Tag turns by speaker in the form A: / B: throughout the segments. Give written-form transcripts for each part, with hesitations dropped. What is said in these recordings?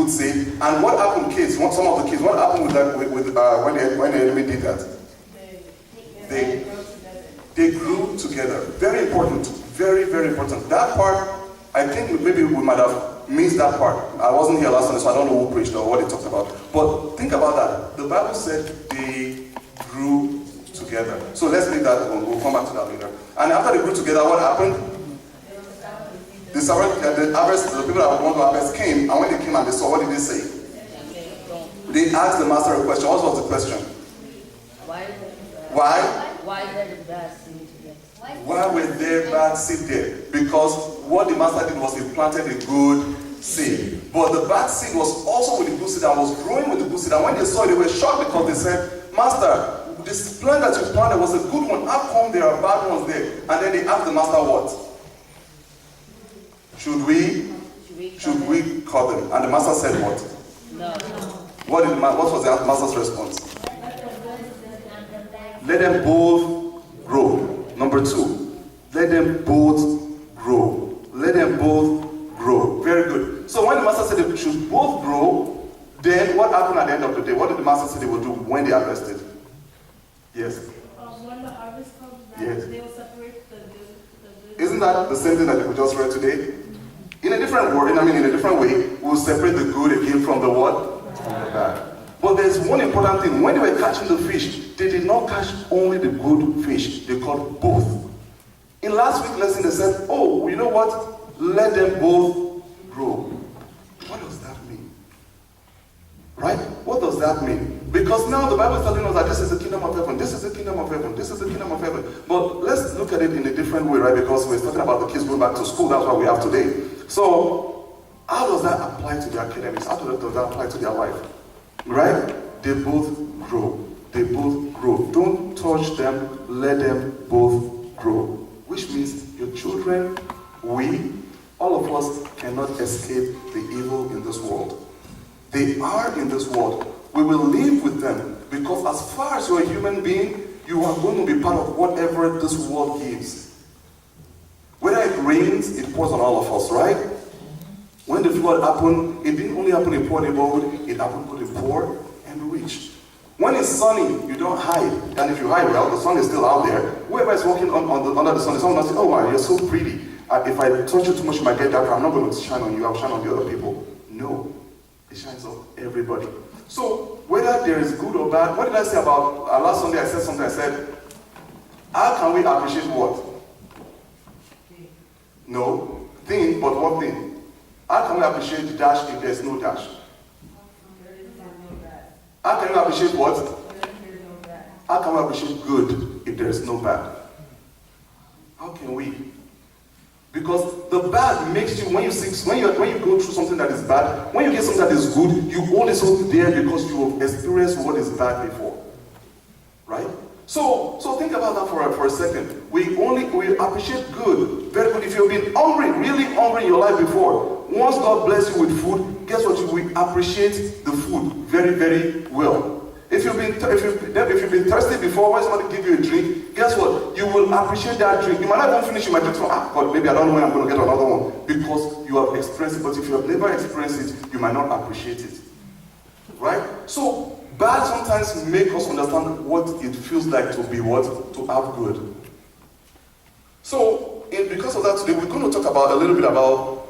A: good seed. And what happened, kids? Some of the kids, what happened with that when the enemy did that? They grew together. Very important. Very, very important. That part, I think maybe we might have missed that part. I wasn't here last time, so I don't know who preached or what they talked about. But think about that. The Bible said they grew together. So let's leave that one. We'll come back to that later. And after they grew together, what happened? The people that want to harvest came, and when they came and they saw, what did they say? They asked the master a question. What was the question? Why were there bad seed there? Because what the master did was he planted a good seed. But the bad seed was also with the good seed and was growing with the good seed. And when they saw it, they were shocked because they said, Master, this plant that you planted was a good one. How come there are bad ones there? And then they asked the master what? Should we cut them? And the master said what?
B: No.
A: What was the master's response? Let them both grow. Number 2, let them both grow. Let them both grow. Very good. So when the master said they should both grow, then what happened at the end of the day? What did the master say they would do when they harvested? Yes.
C: When the harvest comes,
A: yes.
C: They will separate the good.
A: Isn't that the same thing that we just read today? In a different word, in a different way, we'll separate the good again from the what? From the bad. But there's one important thing. When they were catching the fish, they did not catch only the good fish. They caught both. In last week's lesson, they said, oh, you know what? Let them both grow. What does that mean? Right? What does that mean? Because now the Bible is telling us that this is the kingdom of heaven. This is the kingdom of heaven. This is the kingdom of heaven. But let's look at it in a different way, right? Because we're talking about the kids going back to school. That's what we have today. So, how does that apply to their academics? How does that apply to their life? Right? They both grow. They both grow. Don't touch them. Let them both grow. Which means your children, all of us cannot escape the evil in this world. They are in this world. We will live with them because as far as you're a human being, you are going to be part of whatever this world gives. Whether it rains, it pours on all of us, right? When the flood happened, it didn't only happen in poor neighborhood, it happened to the poor and rich. When it's sunny, you don't hide. And if you hide, well, the sun is still out there. Whoever is walking under the sun, someone will say, oh wow, you're so pretty. If I touch you too much, you might get darker. I'm not going to shine on you, I'll shine on the other people. No, it shines on everybody. So, whether there is good or bad, what did I say about, last Sunday I said something, I said, how can we appreciate what? No, thing, but what thing? How can we appreciate the dash if there's no dash? How can we appreciate what? How can we appreciate good if there is no bad? How can we? Because the bad makes you, when you go through something that is bad, when you get something that is good, you hold this hope there because you have experienced what is bad before. Right? So think about that for a second. We appreciate good, very good. If you've been hungry, really hungry in your life before, once God bless you with food, guess what? You will appreciate the food very, very well. If you've been thirsty before, when somebody give you a drink, guess what? You will appreciate that drink. You might not even finish, you might think, God, maybe I don't know when I'm going to get another one, because you have experienced it. But if you have never experienced it, you might not appreciate it. Right? So bad sometimes make us understand what it feels like to be what? To have good. So because of that today, we're going to talk about a little bit about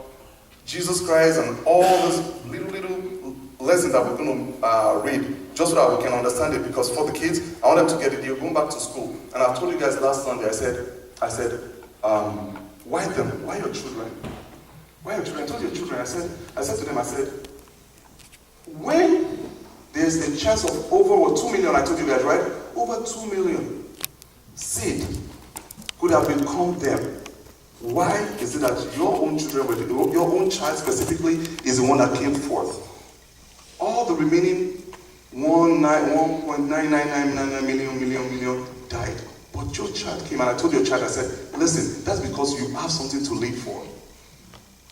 A: Jesus Christ and all these little lessons that we're going to read, just so that we can understand it. Because for the kids, I want them to get it. They're going back to school, and I've told you guys last Sunday. I said, why them? Why your children? Why your children? I told your children. I said to them, when there's a chance of over 2 million, I told you guys, right? Over 2 million seed could have become them. Why is it that your own children, your own child specifically, is the one that came forth? All the remaining 1.9999 million died. But your child came, and I told your child, I said, listen, that's because you have something to live for.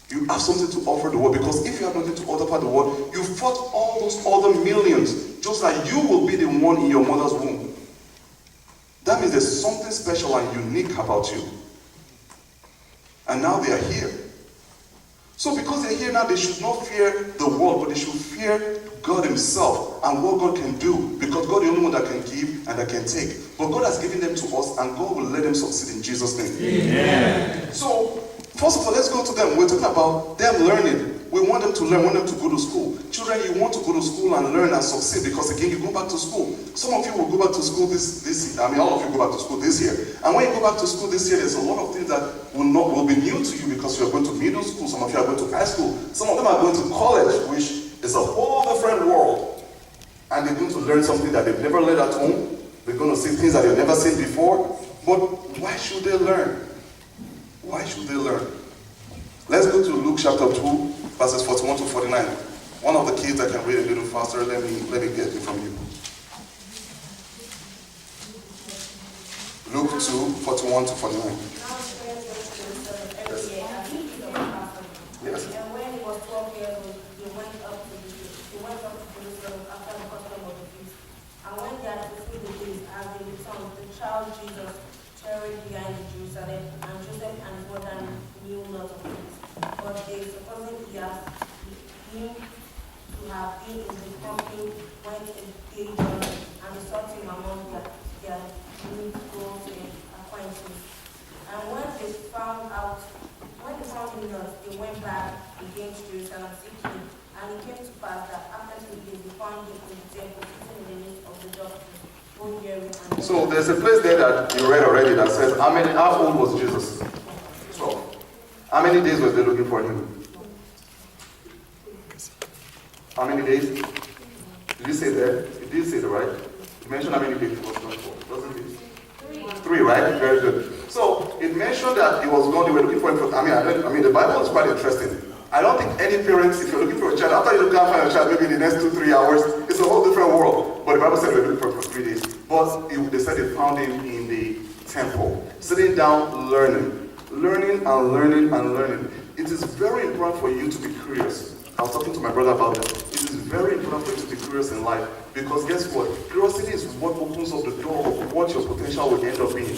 A: You have something to offer the world, because if you have nothing to offer the world, you fought all those other millions, just like you will be the one in your mother's womb. That means there's something special and unique about you. And now they are here. So because they're here now, they should not fear the world, but they should fear God himself and what God can do, because God is the only one that can give and that can take. But God has given them to us, and God will let them succeed in Jesus' name. Amen. So, first of all, let's go to them. We're talking about them learning. We want them to learn, want them to go to school. Children, you want to go to school and learn and succeed, because again, you go back to school. Some of you will go back to school all of you go back to school this year. And when you go back to school this year, there's a lot of things that will be new to you, because you're going to middle school. Some of you are going to high school. Some of them are going to college, which is a whole different world. And they're going to learn something that they've never learned at home. They're going to see things that they've never seen before. But why should they learn? Why should they learn? Let's go to Luke chapter 2, verses 41 to 49. One of the kids that can read a little faster, let me get it from you. Luke 2, 41 to 49. Yes.
B: And when he was 12 years old, he went up to Jerusalem after the custom of the feast. And when they had fulfilled the days, as they returned, the child Jesus tarried behind in Jerusalem, and Joseph and his mother knew not of it. But they, supposing he to have been in the company, went a day journey, and they sought him among their mutual acquaintances. And when they found him not, they went back again to Jerusalem seeking him. And it came to pass that after 3 days they found him in the temple, sitting in the midst of the doctors, both hearing and
A: So there's a place there that you read already that says, how old was Jesus? 12. How many days was they looking for him? How many days? Did you say that? You did say that, right? You mentioned how many days he was gone for, doesn't it? 3, right? Very good. So it mentioned that he was gone, they were looking for him for, the Bible is quite interesting. I don't think any parents, if you're looking for a child, after you can't find your child maybe in the next 2-3 hours, it's a whole different world. But the Bible said they were looking for him for 3 days. But they said they found him in the temple, sitting down, learning and learning and learning. It is very important for you to be curious. I was talking to my brother about this. It is very important for you to be curious in life, because guess what? Curiosity is what opens up the door of what your potential will end up being.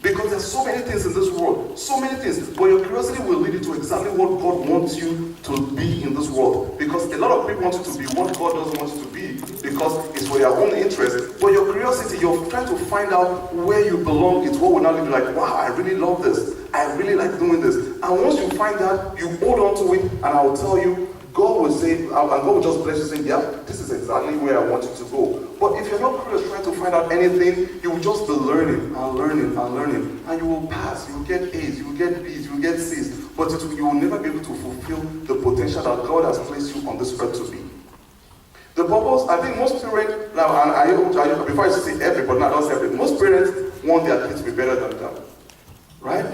A: Because there's so many things in this world, so many things, but your curiosity will lead you to exactly what God wants you to be in this world. Because a lot of people want you to be what God doesn't want you to be, because it's for their own interest. But your curiosity, you're trying to find out where you belong, it's what will now lead you like, wow, I really love this. I really like doing this. And once you find that, you hold on to it, and I'll tell you, God will say, and God will just bless you, saying, yeah, this is exactly where I want you to go. But if you're not curious trying to find out anything, you will just be learning and learning and learning. And you will pass, you will get A's, you will get B's, you will get C's. But you will never be able to fulfill the potential that God has placed you on this earth to be. The purpose, I think most parents, now, and before I say everybody, not say everybody, most parents want their kids to be better than them. Right?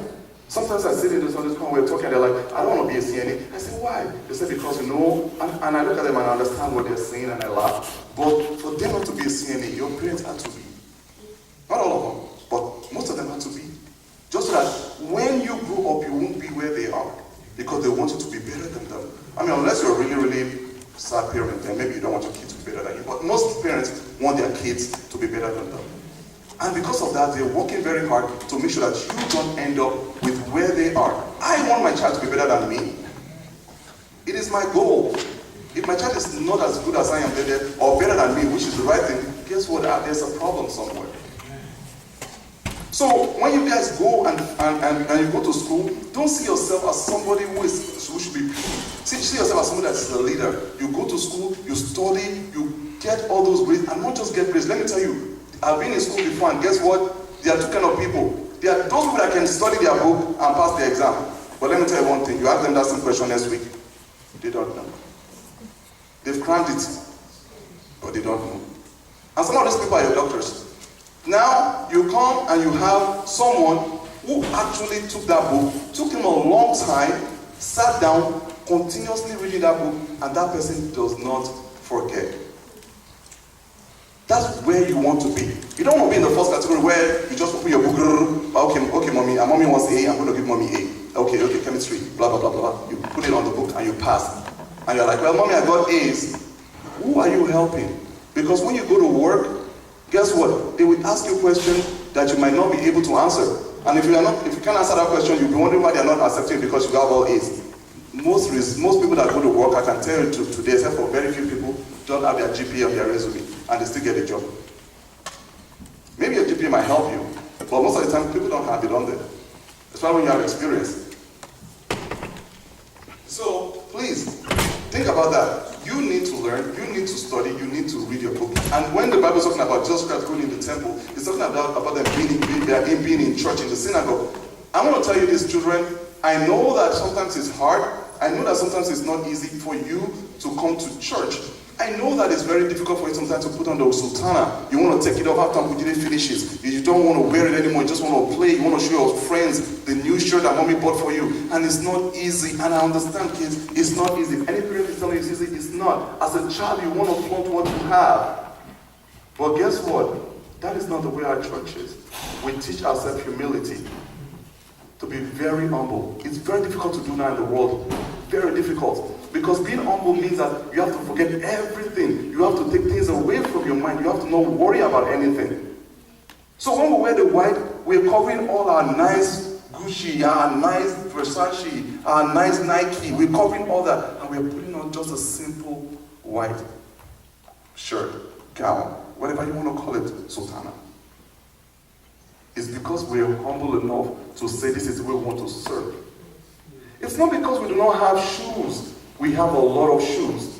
A: Sometimes I sit in this school, we're talking, they're like, I don't want to be a CNA. I say, why? They say, because and I look at them and I understand what they're saying and I laugh. But for them not to be a CNA, your parents had to be. Not all of them, but most of them had to be. Just so that when you grow up, you won't be where they are. Because they want you to be better than them. Unless you're a really, really sad parent, then maybe you don't want your kids to be better than you. But most parents want their kids to be better than them. And because of that, they're working very hard to make sure that you don't end up with where they are. I want my child to be better than me. It is my goal. If my child is not as good as I am or better than me, which is the right thing, guess what? There's a problem somewhere. So when you guys go and you go to school, don't see yourself as somebody who should be. See yourself as somebody that's a leader. You go to school, you study, you get all those grades, and not just get grades. Let me tell you, I've been in school before, and guess what? There are two kind of people. There are those people that can study their book and pass the exam. But let me tell you one thing. You ask them that same question next week. They don't know. They've crammed it, but they don't know. And some of these people are your doctors. Now, you come and you have someone who actually took that book, took him a long time, sat down, continuously reading that book, and that person does not forget. That's where you want to be. You don't want to be in the first category where you just open your book, okay, mommy, and mommy wants A, I'm going to give mommy A. Okay, chemistry, blah, blah, blah, blah. You put it on the book and you pass. And you're like, well, mommy, I got A's. Who are you helping? Because when you go to work, guess what? They will ask you a question that you might not be able to answer. And if you can't answer that question, you'll be wondering why they're not accepting because you got all A's. most people that go to work, I can tell you today, except for very few people, don't have their GPA on their resume, and they still get a job. Maybe your GPA might help you, but most of the time, people don't have it on there. That's why when you have experience. So, please, think about that. You need to learn, you need to study, you need to read your book. And when the Bible is talking about Jesus Christ going in the temple, it's talking about them being in church, in the synagogue. I want to tell you this, children, I know that sometimes it's hard. I know that sometimes it's not easy for you to come to church. I know that it's very difficult for you sometimes to put on the sultana. You want to take it off after we didn't finish it. You don't want to wear it anymore. You just want to play. You want to show your friends the new shirt that mommy bought for you. And it's not easy. And I understand, kids, it's not easy. If any parent is telling you it's easy, it's not. As a child, you want to flaunt what you have. But guess what? That is not the way our church is. We teach ourselves humility. To be very humble. It's very difficult to do now in the world. Very difficult. Because being humble means that you have to forget everything. You have to take things away from your mind. You have to not worry about anything. So when we wear the white, we're covering all our nice Gucci, our nice Versace, our nice Nike. We're covering all that. And we're putting on just a simple white shirt, gown, whatever you want to call it, sultana. It's because we're humble enough to say this is the way we want to serve. It's not because we do not have shoes. We have a lot of shoes.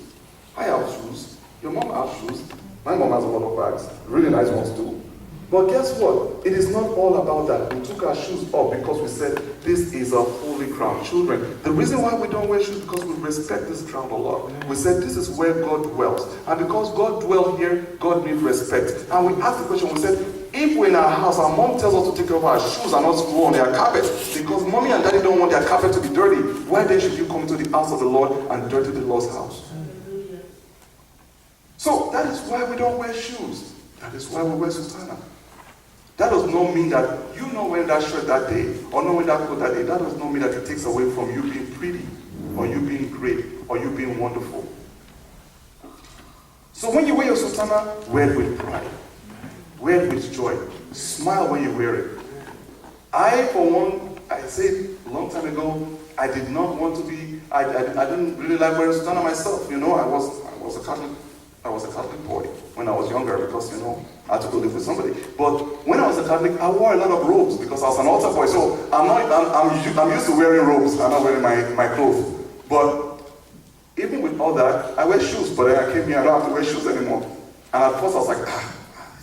A: I have shoes. Your mom has shoes. My mom has a lot of bags. Really nice ones too. But guess what? It is not all about that. We took our shoes off because we said, this is a holy ground. Children, the reason why we don't wear shoes is because we respect this ground a lot. We said this is where God dwells. And because God dwells here, God needs respect. And we asked the question, we said, if we're in our house, our mom tells us to take off our shoes and not go on their carpet, because mommy and daddy don't want their carpet to be dirty, why then should you come to the house of the Lord and dirty the Lord's house? So that is why we don't wear shoes. That is why we wear sultana. That does not mean that you not wearing that shirt that day, or not wearing that coat that day. That does not mean that it takes away from you being pretty, or you being great, or you being wonderful. So when you wear your sultana, wear it with pride. Wear it with joy. Smile when you wear it. I, for one, I said a long time ago, I did not want to be, I didn't really like wearing sultana myself. You know, I was a Catholic boy when I was younger because, you know, I had to go live with somebody. But when I was a Catholic, I wore a lot of robes because I was an altar boy. So I'm used to wearing robes. I'm not wearing my clothes. But even with all that, I wear shoes. But then I came here, I don't have to wear shoes anymore. And at first I was like,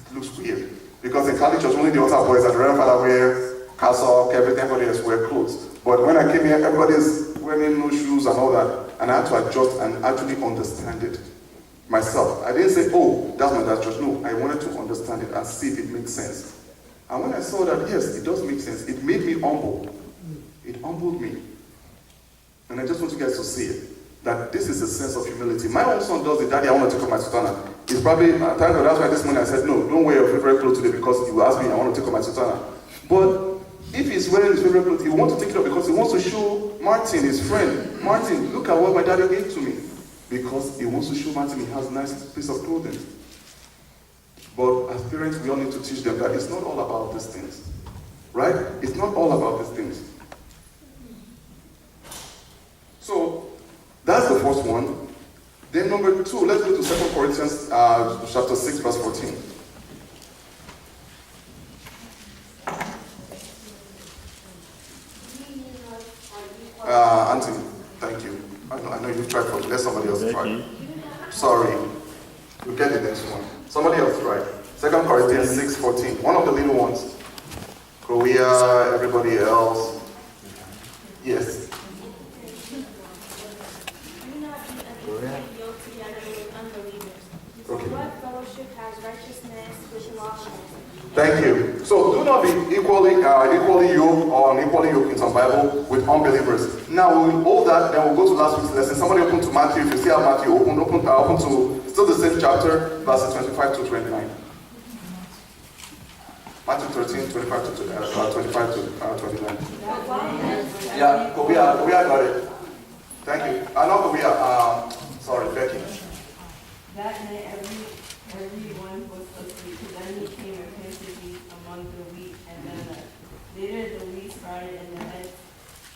A: it looks weird. Because in Catholic church, only the altar boys and the Reverend Father wear cassock, everybody else wear clothes. But when I came here, everybody's wearing no shoes and all that. And I had to adjust and actually understand it myself. I didn't say, oh, that's my dad's church. No, I wanted to understand it and see if it makes sense. And when I saw that, yes, it does make sense, it made me humble. It humbled me. And I just want you guys to see it. That this is a sense of humility. My own son does it. Daddy, I want to take off my sultana. It's probably, that's why this morning I said, no, don't wear your favorite clothes today because he will ask me, I want to take off my sultana. But if he's wearing his favorite clothes, he wants to take it off because he wants to show Martin, his friend, Martin, look at what my daddy gave to me. Because he wants to show Martin he has a nice piece of clothing. But as parents, we all need to teach them that it's not all about these things. Right? It's not all about these things. So, that's the first one. Then number 2, let's go to 2 Corinthians chapter 6, verse 14. Auntie, thank you. I know you tried for it. Let somebody else try. Sorry. We'll get the next one. Somebody else try. 2 Corinthians 6, 14. One of the little ones. Korea, everybody else. Yes. Okay.
D: What fellowship has righteousness with lawlessness?
A: Thank you. So do not be equally yoked or unequally yoked in some Bible with unbelievers. Now we will hold that, then we'll go to last week's lesson. Somebody open to Matthew. If you still have Matthew, open to still the same chapter, verses 25 to 29. Matthew 13, 25 to 29. Yeah, Korea got it. Thank you. Not Korea. Sorry, Becky.
E: That night everyone was asleep, because then he came and planted wheat among the wheat, and then later the wheat sprouted in the heads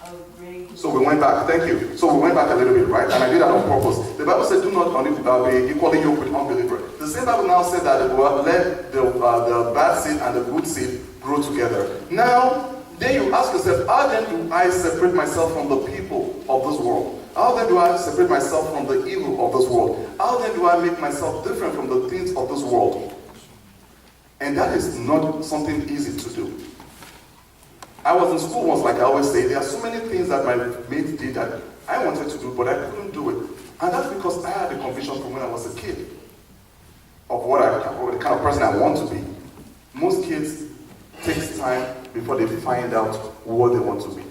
E: of grain.
A: So we went went back. Thank you. So we went back a little bit, right? And I did that on purpose. The Bible said, do not be equally yoked with unbeliever. The same Bible now said that let the bad seed and the good seed grow together. Now, then you ask yourself, how then do I separate myself from the people of this world? How then do I separate myself from the evil of this world? How then do I make myself different from the things of this world? And that is not something easy to do. I was in school once, like I always say, there are so many things that my mates did that I wanted to do, but I couldn't do it. And that's because I had a conviction from when I was a kid of what the kind of person I want to be. Most kids takes time before they find out what they want to be.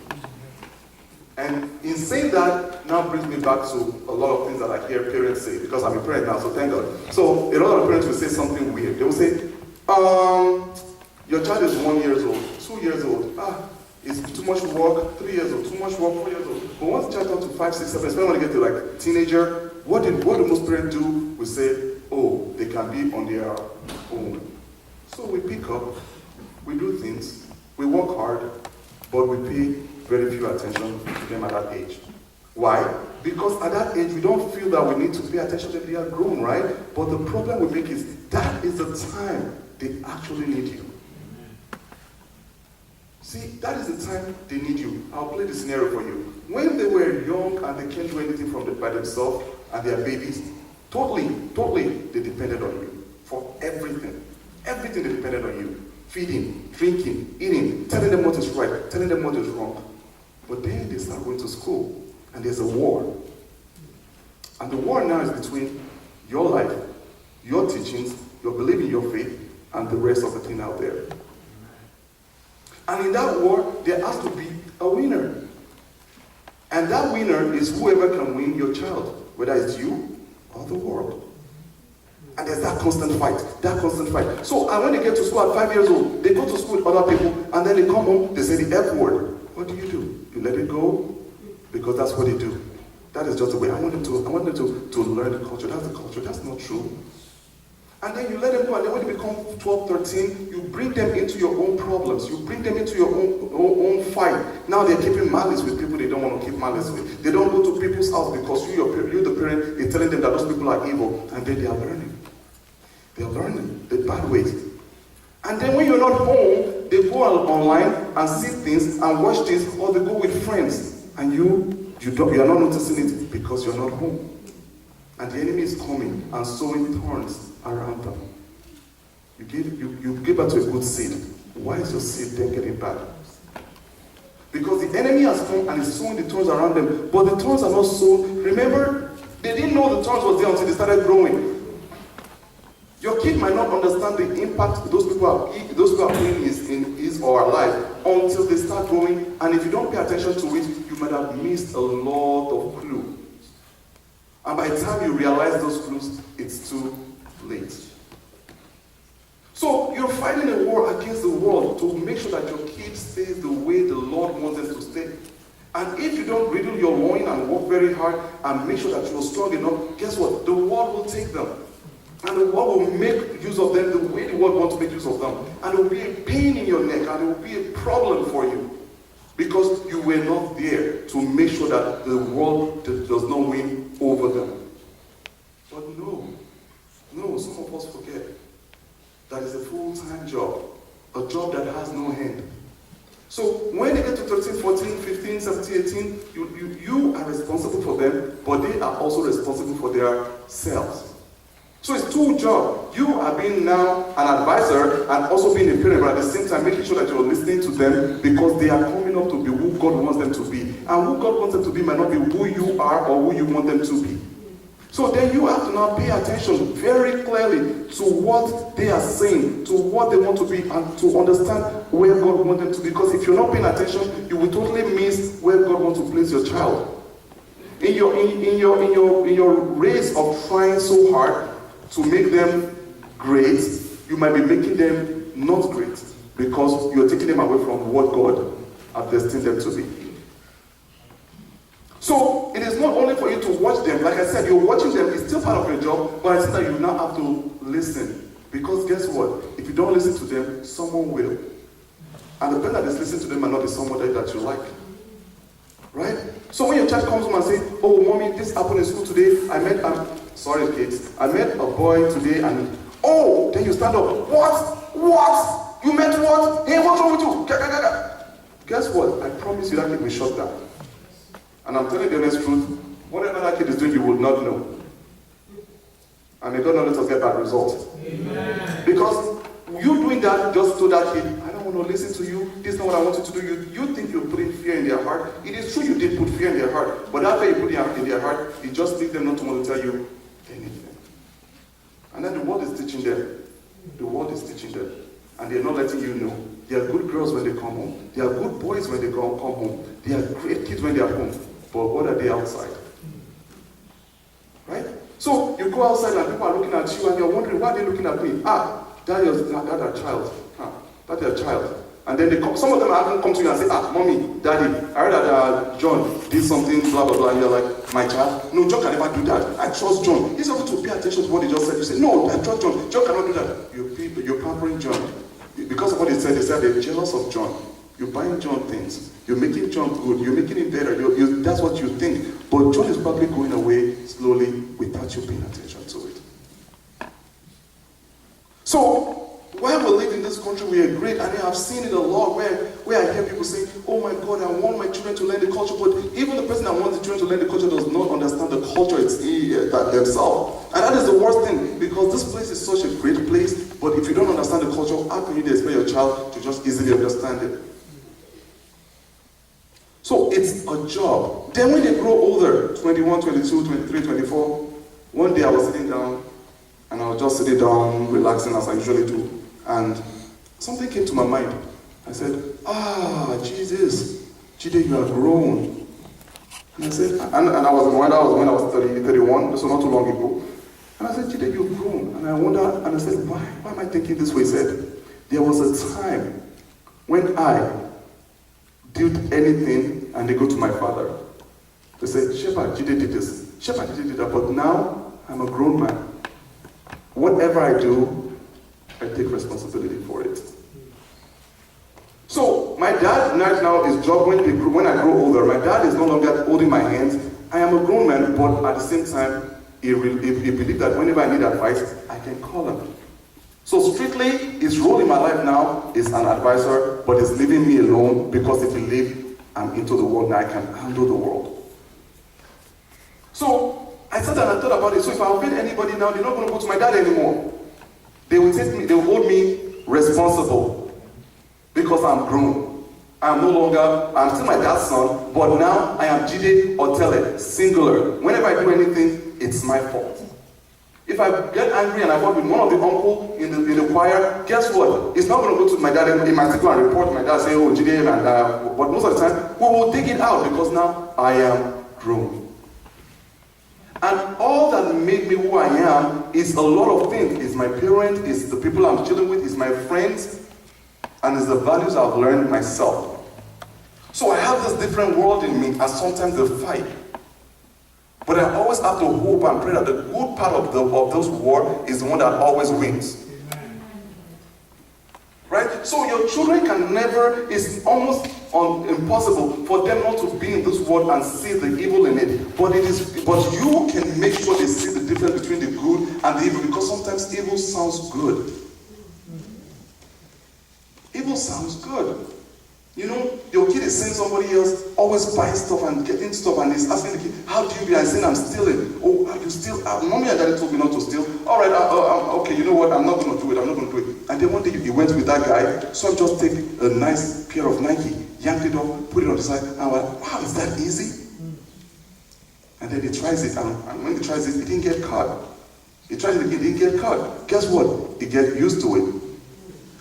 A: And in saying that, now brings me back to a lot of things that I hear parents say, because I'm a parent now, so thank God. So a lot of parents will say something weird. They will say, your child is 1 year old, 2 years old. It's too much work, 3 years old, too much work, 4 years old. But once the child comes to 5, 6, 7, especially when they get to like teenager, what do most parents do? We say, oh, they can be on their own. So we pick up, we do things, we work hard, but we pay very few attention to them at that age. Why? Because at that age, we don't feel that we need to pay attention to them. They are grown, right? But the problem we make is that is the time they actually need you. See, that is the time they need you. I'll play the scenario for you. When they were young and they can't do anything by themselves and they are babies, totally, they depended on you for everything. Everything they depended on you. Feeding, drinking, eating, telling them what is right, telling them what is wrong. But then they start going to school and there's a war. And the war now is between your life, your teachings, your belief in your faith, and the rest of the thing out there. And in that war, there has to be a winner. And that winner is whoever can win your child, whether it's you or the world. And there's that constant fight. So, and when they get to school at 5 years old, they go to school with other people, and then they come home, they say the F word. What do? You let it go? Because that's what they do. That is just the way. I want them to learn the culture. That's the culture. That's not true. And then you let them go, and then when they become 12, 13, you bring them into your own problems. You bring them into your own fight. Now they're keeping malice with people they don't want to keep malice with. They don't go to people's house because you the parent, is telling them that those people are evil. And then they are learning. They're learning the bad ways. And then when you're not home, they go online and see things and watch things, or they go with friends. And you are not noticing it because you're not home. And the enemy is coming and sowing thorns around them. You give birth to a good seed. Why is your seed then getting bad? Because the enemy has come and is sowing the thorns around them, but the thorns are not sown. Remember, they didn't know the thorns was there until they started growing. Your kid might not understand the impact those people are playing in his or her life until they start growing, and if you don't pay attention to it, you might have missed a lot of clues. And by the time you realize those clues, it's too late. So you're fighting a war against the world to make sure that your kid stays the way the Lord wants them to stay. And if you don't riddle your loin and work very hard and make sure that you're strong enough, guess what? The world will take them. And the world will make use of them the way the world wants to make use of them. And it will be a pain in your neck, and it will be a problem for you. Because you were not there to make sure that the world does not win over them. But no, some of us forget that it's a full-time job, a job that has no end. So when they get to 13, 14, 15, 17, 18, you are responsible for them, but they are also responsible for their selves. So it's two jobs. You are being now an advisor and also being a parent, but at the same time making sure that you're listening to them because they are coming up to be who God wants them to be. And who God wants them to be might not be who you are or who you want them to be. So then you have to now pay attention very clearly to what they are saying, to what they want to be, and to understand where God wants them to be. Because if you're not paying attention, you will totally miss where God wants to place your child. In your race of trying so hard to make them great, you might be making them not great because you're taking them away from what God has destined them to be. So it is not only for you to watch them. Like I said, you're watching them. It's still part of your job, but I said that you now have to listen. Because guess what? If you don't listen to them, someone will. And the person that is listening to them might not be somebody that you like. Right? So when your child comes home and says, oh, mommy, this happened in school today. Sorry, kids. I met a boy today and, oh, then you stand up. What? You met what? Hey, what's wrong with you? Guess what? I promise you that kid will shut down. And I'm telling you the honest truth, whatever that kid is doing, you will not know. And may God not let us get bad results. Amen. Because you doing that just to that kid, I don't want to listen to you, this is not what I want you to do. You think you're putting fear in their heart. It is true you did put fear in their heart, but after you put it in their heart, it just makes them not to want to tell you anything. And then the world is teaching them. The world is teaching them. And they're not letting you know. They are good girls when they come home. They are good boys when they come home. They are great kids when they are home. But what are they outside? Right? So you go outside and people are looking at you and you're wondering, why are they looking at me? That is a child. That's a child. And then some of them haven't come to you and say, mommy, daddy, I heard that John did something, blah, blah, blah. And you're like, my child? No, John can never do that. I trust John. He's able to pay attention to what he just said. You say, no, I trust John. John cannot do that. You're pampering John. Because of what they said they're jealous of John. You're buying John things. You're making John good. You're making him better. That's what you think. But John is probably going away slowly without you paying attention to it. So, while we live in this country, we are great, and I've seen it a lot where I hear people say, oh my God, I want my children to learn the culture, but even the person that wants the children to learn the culture does not understand the culture themselves. And that is the worst thing, because this place is such a great place, but if you don't understand the culture, how can you expect your child to just easily understand it? So it's a job. Then when they grow older, 21, 22, 23, 24, one day I was sitting down, and I was just sitting down, relaxing as I usually do. And something came to my mind. I said, Jesus, Jide, you have grown. And I said, and I was when I was 31, this was not too long ago. And I said, Jide, you've grown. And I wonder, and I said, why am I thinking this way? He said, there was a time when I did anything and they go to my father. They said, Shepherd, Jide did this. Shepherd, Jide did that. But now I'm a grown man. Whatever I do, I take responsibility for it. So my dad right now is job when I grow older. My dad is no longer holding my hands. I am a grown man, but at the same time, he believes that whenever I need advice, I can call him. So strictly, his role in my life now is an advisor, but he's leaving me alone because if he leaves, I'm into the world and I can handle the world. So I sat and I thought about it. So if I offend anybody now, they're not going to go to my dad anymore. They will hold me responsible because I'm grown. I'm still my dad's son, but now I am Jide Otele, singular. Whenever I do anything, it's my fault. If I get angry and I fought with one of the uncle in the choir, guess what? It's not going to go to my dad. He might go and report to my dad, say, oh, Jide, but most of the time, we will dig it out because now I am grown. And all that made me who I am is a lot of things. It's my parents, it's the people I'm dealing with, it's my friends, and it's the values I've learned myself. So I have this different world in me, and sometimes they fight. But I always have to hope and pray that the good part of those war is the one that always wins. Right? So your children can never, it's almost impossible for them not to be in this world and see the evil in it. But you can make sure they see the difference between the good and the evil, because sometimes evil sounds good. Evil sounds good. You know, your kid is seeing somebody else always buying stuff and getting stuff, and he's asking the kid, how do you be? I saying, I'm stealing. Oh, you steal? Mommy and daddy told me not to steal. All right, okay, you know what? I'm not going to do it. I'm not going to do it. And then one day he went with that guy, so I just take a nice pair of Nike, yanked it up, put it on the side, and I went, wow, is that easy? And then he tries it, and when he tries it, he didn't get caught. He tries it again, he didn't get caught. Guess what? He gets used to it.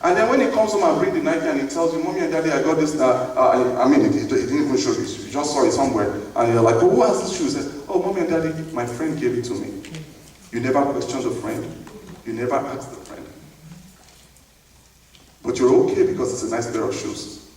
A: And then when he comes home and brings the Nike and he tells you, Mommy and Daddy, I got this, he didn't even show you, you just saw it somewhere. And you're like, oh, who has this shoe? He says, oh, Mommy and Daddy, my friend gave it to me. You never questioned the friend. You never asked the friend. But you're okay because it's a nice pair of shoes.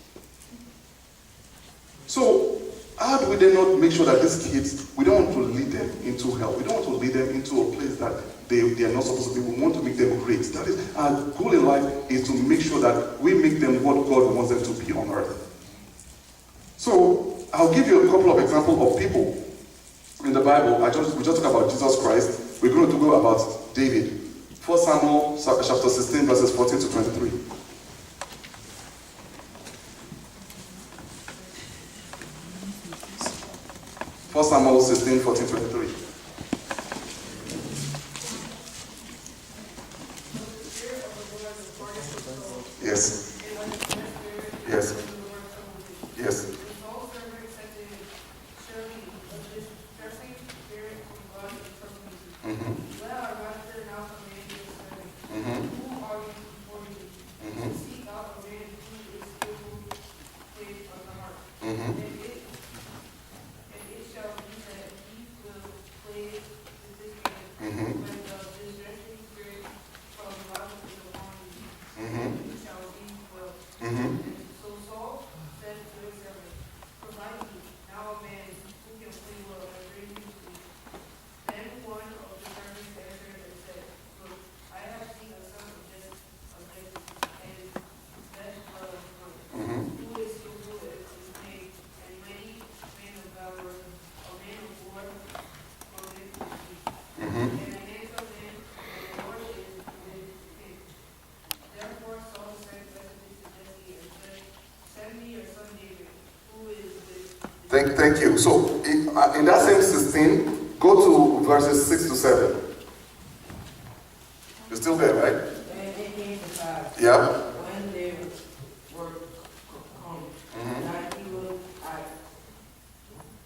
A: So, how do we then not make sure that these kids, we don't want to lead them into hell. We don't want to lead them into a place that they are not supposed to be. We want to make them great. That is, our goal in life is to make sure that we make them what God wants them to be on earth. So, I'll give you a couple of examples of people in the Bible. We just talked about Jesus Christ. We're going to go about David. 1 Samuel chapter 16, verses 14 to 23. 1 Samuel 16, 14, 23. Yes. Yes. Yes. Mm-hmm. Mm-hmm. Mm-hmm. Mm-hmm. Mm-hmm. Mm-hmm. Mm-hmm.
E: So Saul said to his servant, provide me now a man who can play well and bring me to me. Then one of the servants answered and said, look, I have seen a son of Jesse, and that
A: Mm-hmm.
E: who is so good at his name, and many men of valor, a man of war, for him to speak.
A: Mm-hmm.
E: And I answered him, and the Lord is with him. Therefore Saul sent messages to Jesse and said, send me your son David, who is with
A: Thank you. So, in that same 16, go to verses 6 to 7. You're still there, right?
E: And it came to pass,
A: Yeah.
E: when they were come,
A: Mm-hmm.
E: that he was at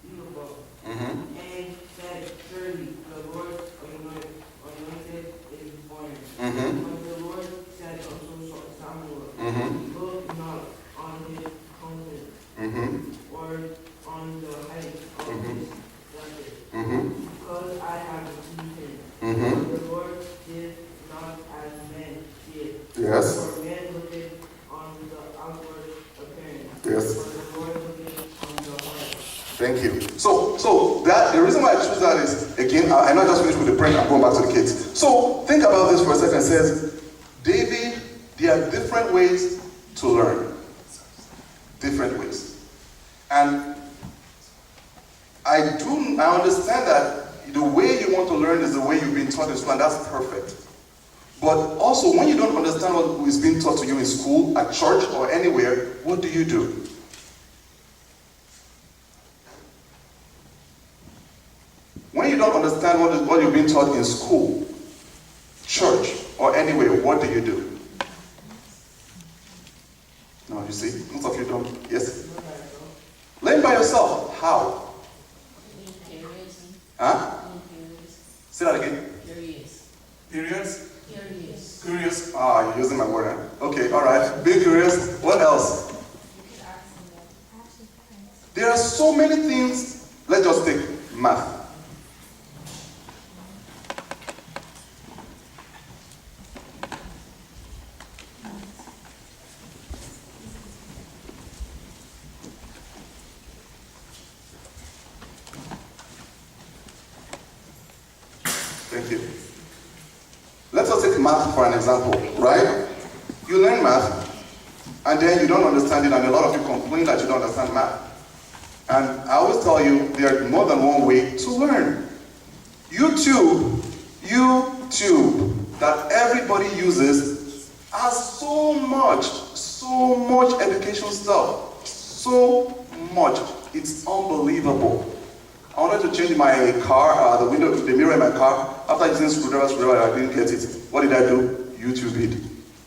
E: Gilgal,
A: Mm-hmm.
E: and said, surely the Lord anointed is born.
A: Mm-hmm.
E: But the Lord said unto Samuel,
A: Mm-hmm.
E: look not on his countenance,
A: Mm-hmm.
E: or on the height of
A: Mhm.
E: his stature,
A: Mm-hmm.
E: because I have received him.
A: Mm-hmm.
E: For the Lord did not as men did.
A: Yes.
E: For men looketh on the outward appearance.
A: Yes.
E: For the Lord looketh on the heart.
A: Thank you. So that the reason why I choose that is, again, I not just finished with the praying, I'm going back to the kids. So think about this for a second. It says, David, there are different ways to learn. Different ways. And I understand that the way you want to learn is the way you've been taught in school, and that's perfect. But also, when you don't understand what is being taught to you in school, at church, or anywhere, what do you do? When you don't understand what you've been taught in school, church, or anywhere, what do you do? Now, you see, most of you don't. Yes? Learn by yourself. How? Huh? Say that again. Curious? Curious. Ah, you're using my word. Huh? Okay, all right. Be curious. What else? There are so many things. Let's just take math. Thank you. Let's just take math for an example, right? You learn math, and then you don't understand it, and a lot of you complain that you don't understand math. And I always tell you, there are more than one way to learn. YouTube that everybody uses has so much education stuff. So much. It's unbelievable. I wanted to change my car, the mirror in my car. After using screwdriver, I didn't get it. What did I do? YouTube it.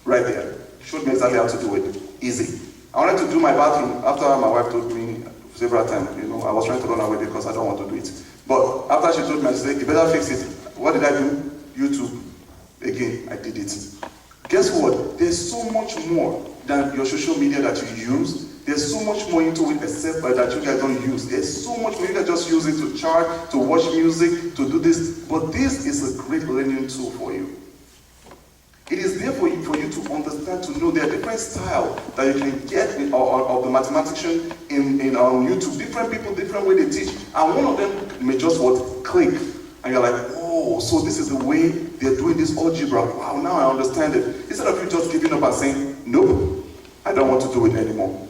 A: Right there. Showed me exactly how to do it. Easy. I wanted to do my bathroom after my wife told me several times. I was trying to run away because I don't want to do it. But after she told me, she said, you better fix it. What did I do? YouTube. Again, I did it. Guess what? There's so much more than your social media that you use. There's so much more into it except that you guys don't use. There's so much more. You guys just use it to chart, to watch music, to do this. But this is a great learning tool for you. It is there for you to understand, to know there are different styles that you can get of the mathematician in YouTube. Different people, different way they teach. And one of them may just click. And you're like, oh, so this is the way they're doing this algebra. Wow, now I understand it. Instead of you just giving up and saying, nope, I don't want to do it anymore.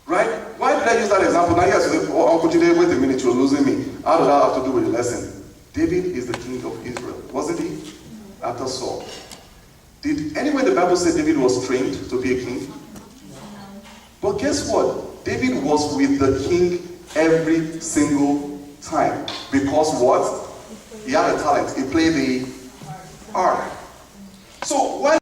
A: Right? Why did I use that example, now yes, Uncle Jide, wait a minute, you're losing me. How does that have to do with the lesson? David is the king of Israel, wasn't he? After Saul. Did anywhere in the Bible say David was trained to be a king? But guess what? David was with the king every single time. Because what? He had a talent. He played the harp. So while